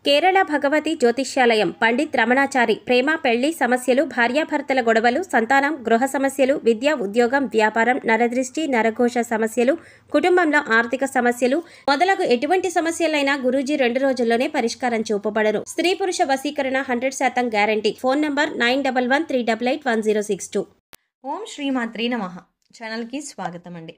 కేరళ భగవతి జ్యోతిష్యాలయం పండిత్ రమణాచారి ప్రేమ పెళ్లి సమస్యలు, భార్యాభర్తల గొడవలు, సంతానం, గృహ సమస్యలు, విద్య, ఉద్యోగం, వ్యాపారం, నరదృష్టి, నరఘోష సమస్యలు, కుటుంబంలో ఆర్థిక సమస్యలు మొదలగు ఎటువంటి సమస్యలైనా గురూజీ 2 రోజుల్లోనే పరిష్కారం చూపబడను. స్త్రీ పురుష వశీకరణ 100% గ్యారంటీ. Phone number 9113881062. ఓం శ్రీమాత్రే నమః. ఛానల్కి స్వాగతం అండి.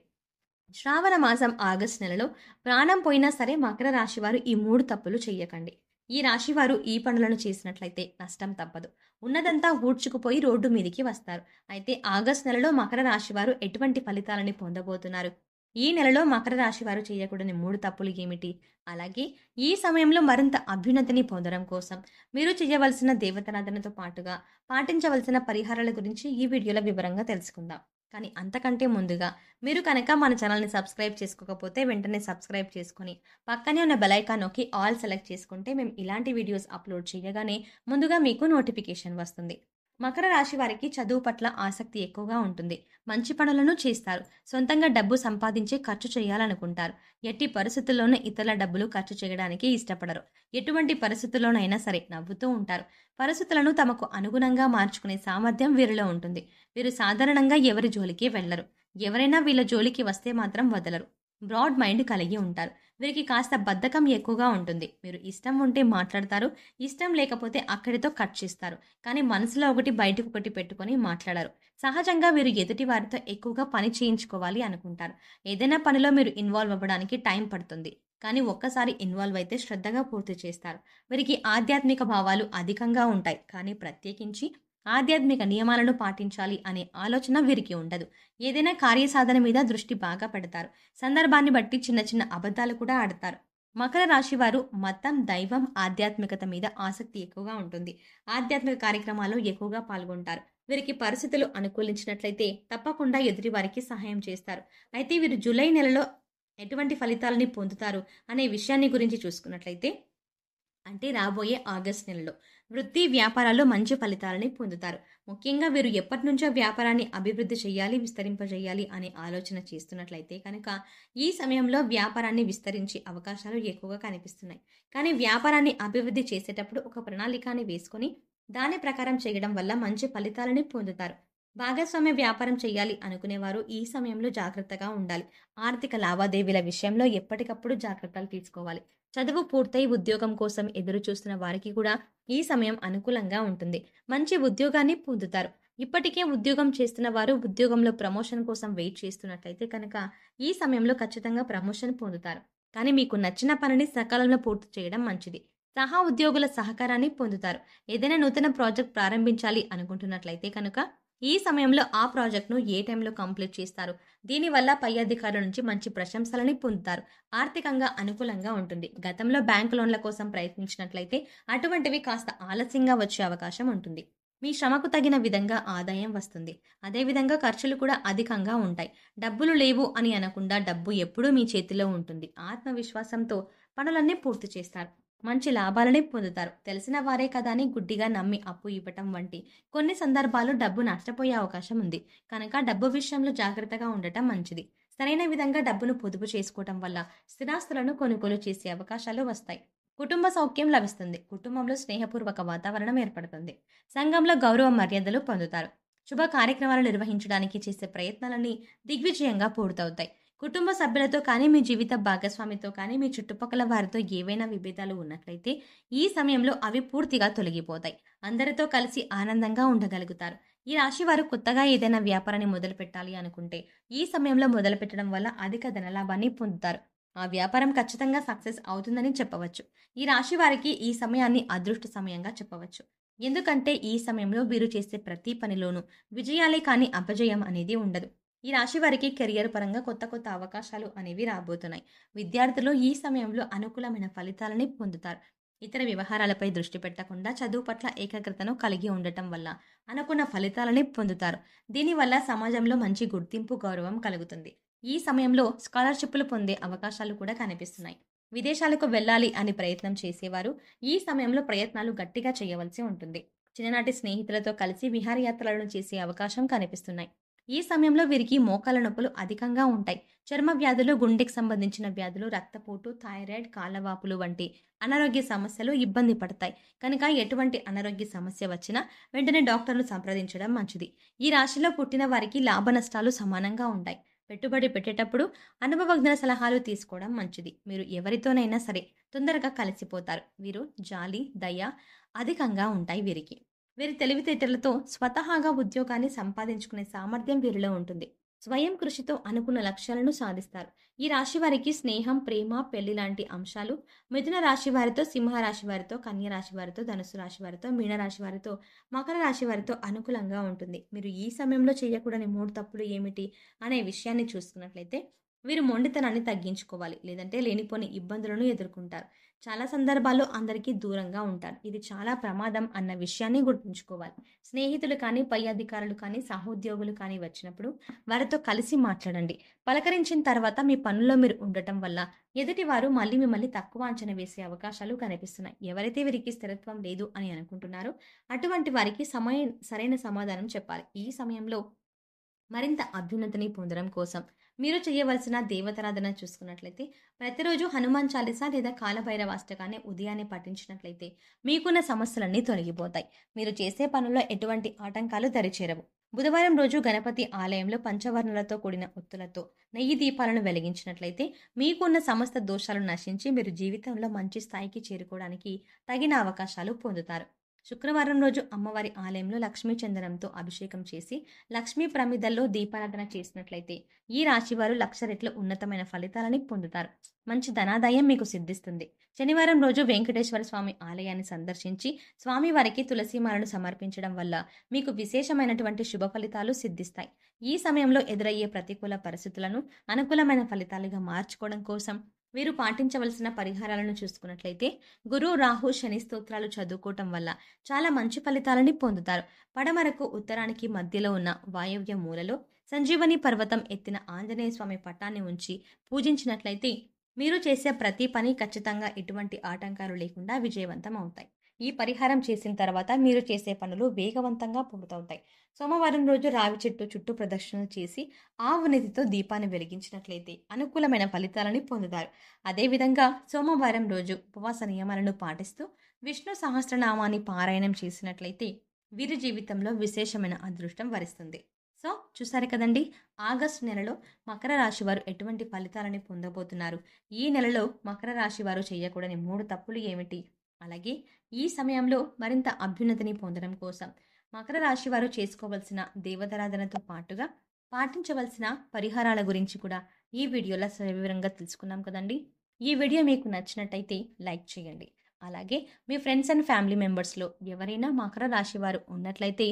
శ్రావణ మాసం ఆగస్టు నెలలో ప్రాణం పోయినా సరే మకర రాశి వారు ఈ 3 తప్పులు చెయ్యకండి. ఈ రాశి వారు ఈ పనులను చేసినట్లయితే నష్టం తప్పదు. ఉన్నదంతా ఊడ్చుకుపోయి రోడ్డు మీదికి వస్తారు. అయితే ఆగస్టు నెలలో మకర రాశి వారు ఎటువంటి ఫలితాలని పొందబోతున్నారు? ఈ నెలలో మకర రాశి వారు చేయకూడని 3 తప్పులు ఏమిటి? అలాగే ఈ సమయంలో మరింత అభ్యున్నతిని పొందడం కోసం మీరు చేయవలసిన దేవతారాధనతో పాటుగా పాటించవలసిన పరిహారాల గురించి ఈ వీడియోలో వివరంగా తెలుసుకుందాం. కానీ అంతకంటే ముందుగా మీరు కనుక మన ఛానల్ని సబ్స్క్రైబ్ చేసుకోకపోతే వెంటనే సబ్స్క్రైబ్ చేసుకొని పక్కనే ఉన్న బెల్ ఐకాన్ నొక్కి ఆల్ సెలెక్ట్ చేసుకుంటే మేము ఇలాంటి వీడియోస్ అప్లోడ్ చేయగానే ముందుగా మీకు నోటిఫికేషన్ వస్తుంది. మకర రాశి వారికి చదువు పట్ల ఆసక్తి ఎక్కువగా ఉంటుంది. మంచి పనులను చేస్తారు. సొంతంగా డబ్బు సంపాదించి ఖర్చు చేయాలనుకుంటారు. ఎట్టి పరిస్థితుల్లోనూ ఇతరుల డబ్బులు ఖర్చు చేయడానికి ఇష్టపడరు. ఎటువంటి పరిస్థితుల్లోనైనా సరే నవ్వుతూ ఉంటారు. పరిస్థితులను తమకు అనుగుణంగా మార్చుకునే సామర్థ్యం వీరిలో ఉంటుంది. వీరు సాధారణంగా ఎవరి జోలికి వెళ్లరు. ఎవరైనా వీళ్ళ జోలికి వస్తే మాత్రం వదలరు. బ్రాడ్ మైండ్ కలిగి ఉంటారు. వీరికి కాస్త బద్ధకం ఎక్కువగా ఉంటుంది. మీరు ఇష్టం ఉంటే మాట్లాడతారు, ఇష్టం లేకపోతే అక్కడితో కట్ చేస్తారు. కానీ మనసులో ఒకటి బయటకు ఒకటి పెట్టుకొని మాట్లాడారు. సహజంగా వీరు ఎదుటి వారితో ఎక్కువగా పని చేయించుకోవాలి అనుకుంటారు. ఏదైనా పనిలో మీరు ఇన్వాల్వ్ అవ్వడానికి టైం పడుతుంది. కానీ ఒక్కసారి ఇన్వాల్వ్ అయితే శ్రద్ధగా పూర్తి చేస్తారు. వీరికి ఆధ్యాత్మిక భావాలు అధికంగా ఉంటాయి. కానీ ప్రత్యేకించి ఆధ్యాత్మిక నియమాలను పాటించాలి అనే ఆలోచన వీరికి ఉండదు. ఏదైనా కార్యసాధన మీద దృష్టి బాగా పెడతారు. సందర్భాన్ని బట్టి చిన్న చిన్న అబద్ధాలు కూడా ఆడతారు. మకర రాశి వారు మతం, దైవం, ఆధ్యాత్మికత మీద ఆసక్తి ఎక్కువగా ఉంటుంది. ఆధ్యాత్మిక కార్యక్రమాల్లో ఎక్కువగా పాల్గొంటారు. వీరికి పరిస్థితులు అనుకూలించినట్లయితే తప్పకుండా ఎదుటి వారికి సహాయం చేస్తారు. అయితే వీరు జూలై నెలలో ఎటువంటి ఫలితాలని పొందుతారు అనే విషయాన్ని గురించి చూసుకున్నట్లయితే, అంటే రాబోయే ఆగస్టు నెలలో వృత్తి, వ్యాపారాల్లో మంచి ఫలితాలని పొందుతారు. ముఖ్యంగా వీరు ఎప్పటి నుంచో వ్యాపారాన్ని అభివృద్ధి చేయాలి, విస్తరింపజేయాలి అనే ఆలోచన చేస్తున్నట్లయితే కనుక ఈ సమయంలో వ్యాపారాన్ని విస్తరించే అవకాశాలు ఎక్కువగా కనిపిస్తున్నాయి. కానీ వ్యాపారాన్ని అభివృద్ధి చేసేటప్పుడు ఒక ప్రణాళికని వేసుకొని దాని ప్రకారం చేయడం వల్ల మంచి ఫలితాలని పొందుతారు. భాగస్వామ్య వ్యాపారం చేయాలి అనుకునేవారు ఈ సమయంలో జాగ్రత్తగా ఉండాలి. ఆర్థిక లావాదేవీల విషయంలో ఎప్పటికప్పుడు జాగ్రత్తలు తీసుకోవాలి. చదువు పూర్తయి ఉద్యోగం కోసం ఎదురు చూస్తున్న వారికి కూడా ఈ సమయం అనుకూలంగా ఉంటుంది. మంచి ఉద్యోగాన్ని పొందుతారు. ఇప్పటికే ఉద్యోగం చేస్తున్న వారు ఉద్యోగంలో ప్రమోషన్ కోసం వెయిట్ చేస్తున్నట్లయితే కనుక ఈ సమయంలో ఖచ్చితంగా ప్రమోషన్ పొందుతారు. కానీ మీకు నచ్చిన పనిని సకాలంలో పూర్తి చేయడం మంచిది. సహా ఉద్యోగుల సహకారాన్ని పొందుతారు. ఏదైనా నూతన ప్రాజెక్ట్ ప్రారంభించాలి అనుకుంటున్నట్లయితే కనుక ఈ సమయంలో ఆ ప్రాజెక్ట్ను ఏ టైంలో కంప్లీట్ చేస్తారు. దీనివల్ల పై అధికారుల నుంచి మంచి ప్రశంసలని పొందుతారు. ఆర్థికంగా అనుకూలంగా ఉంటుంది. గతంలో బ్యాంకు లోన్ల కోసం ప్రయత్నించినట్లయితే అటువంటివి కాస్త ఆలస్యంగా వచ్చే అవకాశం ఉంటుంది. మీ శ్రమకు తగిన విధంగా ఆదాయం వస్తుంది. అదేవిధంగా ఖర్చులు కూడా అధికంగా ఉంటాయి. డబ్బులు లేవు అని అనకుండా డబ్బు ఎప్పుడూ మీ చేతిలో ఉంటుంది. ఆత్మవిశ్వాసంతో పనులన్నీ పూర్తి చేస్తారు. మంచి లాభాలని పొందుతారు. తెలిసిన వారే కదా అని గుడ్డిగా నమ్మి అప్పు ఇవ్వటం వంటి కొన్ని సందర్భాల్లో డబ్బు నష్టపోయే అవకాశం ఉంది. కనుక డబ్బు విషయంలో జాగ్రత్తగా ఉండటం మంచిది. సరైన విధంగా డబ్బును పొదుపు చేసుకోవటం వల్ల స్థిరాస్తులను కొనుగోలు చేసే అవకాశాలు వస్తాయి. కుటుంబ సౌఖ్యం లభిస్తుంది. కుటుంబంలో స్నేహపూర్వక వాతావరణం ఏర్పడుతుంది. సంఘంలో గౌరవ మర్యాదలు పొందుతారు. శుభ కార్యక్రమాలు నిర్వహించడానికి చేసే ప్రయత్నాలన్నీ దిగ్విజయంగా పూర్తవుతాయి. కుటుంబ సభ్యులతో కానీ, మీ జీవిత భాగస్వామితో కానీ, మీ చుట్టుపక్కల వారితో ఏవైనా విభేదాలు ఉన్నట్లయితే ఈ సమయంలో అవి పూర్తిగా తొలగిపోతాయి. అందరితో కలిసి ఆనందంగా ఉండగలుగుతారు. ఈ రాశి వారు కొత్తగా ఏదైనా వ్యాపారాన్ని మొదలు పెట్టాలి అనుకుంటే ఈ సమయంలో మొదలు పెట్టడం వల్ల అధిక ధనలాభాన్ని పొందుతారు. ఆ వ్యాపారం ఖచ్చితంగా సక్సెస్ అవుతుందని చెప్పవచ్చు. ఈ రాశి వారికి ఈ సమయాన్ని అదృష్ట సమయంగా చెప్పవచ్చు. ఎందుకంటే ఈ సమయంలో వీరు చేసే ప్రతి పనిలోనూ విజయాలే కానీ అపజయం అనేది ఉండదు. ఈ రాశి వారికి కెరియర్ పరంగా కొత్త కొత్త అవకాశాలు అనేవి రాబోతున్నాయి. విద్యార్థులు ఈ సమయంలో అనుకూలమైన ఫలితాలని పొందుతారు. ఇతర వ్యవహారాలపై దృష్టి పెట్టకుండా చదువు పట్ల ఏకాగ్రతను కలిగి ఉండటం వల్ల అనుకున్న ఫలితాలని పొందుతారు. దీనివల్ల సమాజంలో మంచి గుర్తింపు, గౌరవం కలుగుతుంది. ఈ సమయంలో స్కాలర్షిప్లు పొందే అవకాశాలు కూడా కనిపిస్తున్నాయి. విదేశాలకు వెళ్ళాలి అని ప్రయత్నం చేసేవారు ఈ సమయంలో ప్రయత్నాలు గట్టిగా చేయవలసి ఉంటుంది. చిన్ననాటి స్నేహితులతో కలిసి విహారయాత్రలను చేసే అవకాశం కనిపిస్తున్నాయి. ఈ సమయంలో వీరికి మోకాళ్ళ నొప్పులు అధికంగా ఉంటాయి. చర్మ వ్యాధులు, గుండెకి సంబంధించిన వ్యాధులు, రక్తపోటు, థైరాయిడ్, కాళ్ళవాపులు వంటి అనారోగ్య సమస్యలు ఇబ్బంది పడతాయి. కనుక ఎటువంటి అనారోగ్య సమస్య వచ్చినా వెంటనే డాక్టర్ను సంప్రదించడం మంచిది. ఈ రాశిలో పుట్టిన వారికి లాభ నష్టాలు సమానంగా ఉంటాయి. పెట్టుబడి పెట్టేటప్పుడు అనుభవజ్ఞుల సలహాలు తీసుకోవడం మంచిది. మీరు ఎవరితోనైనా సరే తొందరగా కలిసిపోతారు. వీరు జాలి, దయ అధికంగా ఉంటాయి వీరికి. వీరి తెలివితేటలతో స్వతహాగా ఉద్యోగాన్ని సంపాదించుకునే సామర్థ్యం వీరిలో ఉంటుంది. స్వయం కృషితో అనుకున్న లక్ష్యాలను సాధిస్తారు. ఈ రాశి వారికి స్నేహం, ప్రేమ, పెళ్లి లాంటి అంశాలు మిథున రాశి వారితో, సింహ రాశి వారితో, కన్య రాశి వారితో, ధనుసు రాశి వారితో, మీన రాశి వారితో, మకర రాశి వారితో అనుకూలంగా ఉంటుంది. మీరు ఈ సమయంలో చేయకూడని 3 తప్పులు ఏమిటి అనే విషయాన్ని చూసుకున్నట్లయితే, వీరు మొండితనాన్ని తగ్గించుకోవాలి. లేదంటే లేనిపోని ఇబ్బందులను ఎదుర్కొంటారు. చాలా సందర్భాల్లో అందరికీ దూరంగా ఉంటారు. ఇది చాలా ప్రమాదం అన్న విషయాన్ని గుర్తుంచుకోవాలి. స్నేహితులు కానీ, పై అధికారులు కానీ, సహోద్యోగులు కానీ వచ్చినప్పుడు వారితో కలిసి మాట్లాడండి. పలకరించిన తర్వాత మీ పనుల్లో మీరు ఉండటం వల్ల ఎదుటివారు మళ్ళీ మిమ్మల్ని తక్కువ అంచనా వేసే అవకాశాలు కనిపిస్తున్నాయి. ఎవరైతే వీరికి స్థిరత్వం లేదు అని అనుకుంటున్నారో అటువంటి వారికి సరైన సమాధానం చెప్పాలి. ఈ సమయంలో మరింత అభ్యున్నతిని పొందడం కోసం మీరు చేయవలసిన దేవతారాధన చూసుకున్నట్లయితే, ప్రతిరోజు హనుమాన్ చాలీసా లేదా కాలభైరవ అష్టకాన్ని ఉదయాన్నే పఠించినట్లయితే మీకున్న సమస్యలన్నీ తొలగిపోతాయి. మీరు చేసే పనుల్లో ఎటువంటి ఆటంకాలు దరిచేరవు. బుధవారం రోజు గణపతి ఆలయంలో పంచవర్ణాలతో కూడిన ఒత్తులతో నెయ్యి దీపాలను వెలిగించినట్లయితే మీకున్న సమస్త దోషాలు నశించి మీరు జీవితంలో మంచి స్థాయికి చేరుకోవడానికి తగిన అవకాశాలు పొందుతారు. శుక్రవారం రోజు అమ్మవారి ఆలయంలో లక్ష్మీ చందనంతో అభిషేకం చేసి లక్ష్మీ ప్రమిదల్లో దీపారాధన చేసినట్లయితే ఈ రాశివారు 1,00,000 రెట్లు ఉన్నతమైన ఫలితాలని పొందుతారు. మంచి ధనాదాయం మీకు సిద్ధిస్తుంది. శనివారం రోజు వెంకటేశ్వర స్వామి ఆలయాన్ని సందర్శించి స్వామివారికి తులసిమాలను సమర్పించడం వల్ల మీకు విశేషమైనటువంటి శుభ ఫలితాలు సిద్ధిస్తాయి. ఈ సమయంలో ఎదురయ్యే ప్రతికూల పరిస్థితులను అనుకూలమైన ఫలితాలుగా మార్చుకోవడం కోసం వీరు పాటించవలసిన పరిహారాలను చూసుకున్నట్లయితే, గురు, రాహు, శని స్తోత్రాలు చదువుకోవటం వల్ల చాలా మంచి ఫలితాలని పొందుతారు. పడమరకు, ఉత్తరానికి మధ్యలో ఉన్న వాయవ్య మూలలో సంజీవని పర్వతం ఎత్తిన ఆంజనేయ స్వామి పటాన్ని ఉంచి పూజించినట్లయితే మీరు చేసే ప్రతి పని ఖచ్చితంగా ఎటువంటి ఆటంకాలు లేకుండా విజయవంతం అవుతాయి. ఈ పరిహారం చేసిన తర్వాత మీరు చేసే పనులు వేగవంతంగా పూర్తవుతాయి. సోమవారం రోజు రావి చెట్టు చుట్టూ ప్రదక్షిణలు చేసి ఆవు నెయ్యితో దీపాన్ని వెలిగించినట్లయితే అనుకూలమైన ఫలితాలని పొందుతారు. అదేవిధంగా సోమవారం రోజు ఉపవాస నియమాలను పాటిస్తూ విష్ణు సహస్రనామాన్ని పారాయణం చేసినట్లయితే వీరి జీవితంలో విశేషమైన అదృష్టం వరిస్తుంది. సో చూసారు కదండి, ఆగస్టు నెలలో మకర రాశి వారు ఎటువంటి ఫలితాలని పొందబోతున్నారు. ఈ నెలలో మకర రాశి వారు చేయకూడని 3 తప్పులు ఏమిటి, అలాగే ఈ సమయంలో మరింత అభ్యున్నతిని పొందడం కోసం మకర రాశి వారు చేసుకోవలసిన దేవతారాధనతో పాటుగా పాటించవలసిన పరిహారాల గురించి కూడా ఈ వీడియోలో సవివరంగా తెలుసుకున్నాం కదండి. ఈ వీడియో మీకు నచ్చినట్టయితే లైక్ చేయండి. అలాగే మీ ఫ్రెండ్స్ అండ్ ఫ్యామిలీ మెంబర్స్లో ఎవరైనా మకర రాశి వారు ఉన్నట్లయితే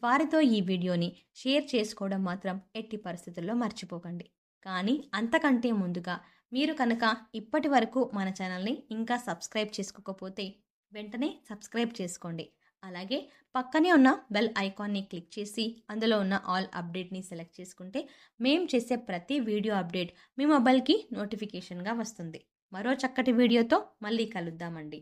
వారితో ఈ వీడియోని షేర్ చేసుకోవడం మాత్రం ఎట్టి పరిస్థితుల్లో మర్చిపోకండి. కానీ అంతకంటే ముందుగా మీరు కనుక ఇప్పటి వరకు మన ఛానల్ని ఇంకా సబ్స్క్రైబ్ చేసుకోకపోతే వెంటనే సబ్స్క్రైబ్ చేసుకోండి. అలాగే పక్కనే ఉన్న బెల్ ఐకాన్ని క్లిక్ చేసి అందులో ఉన్న ఆల్ అప్డేట్ని సెలెక్ట్ చేసుకుంటే మేము చేసే ప్రతి వీడియో అప్డేట్ మీ మొబైల్కి నోటిఫికేషన్గా వస్తుంది. మరో చక్కటి వీడియోతో మళ్ళీ కలుద్దామండి.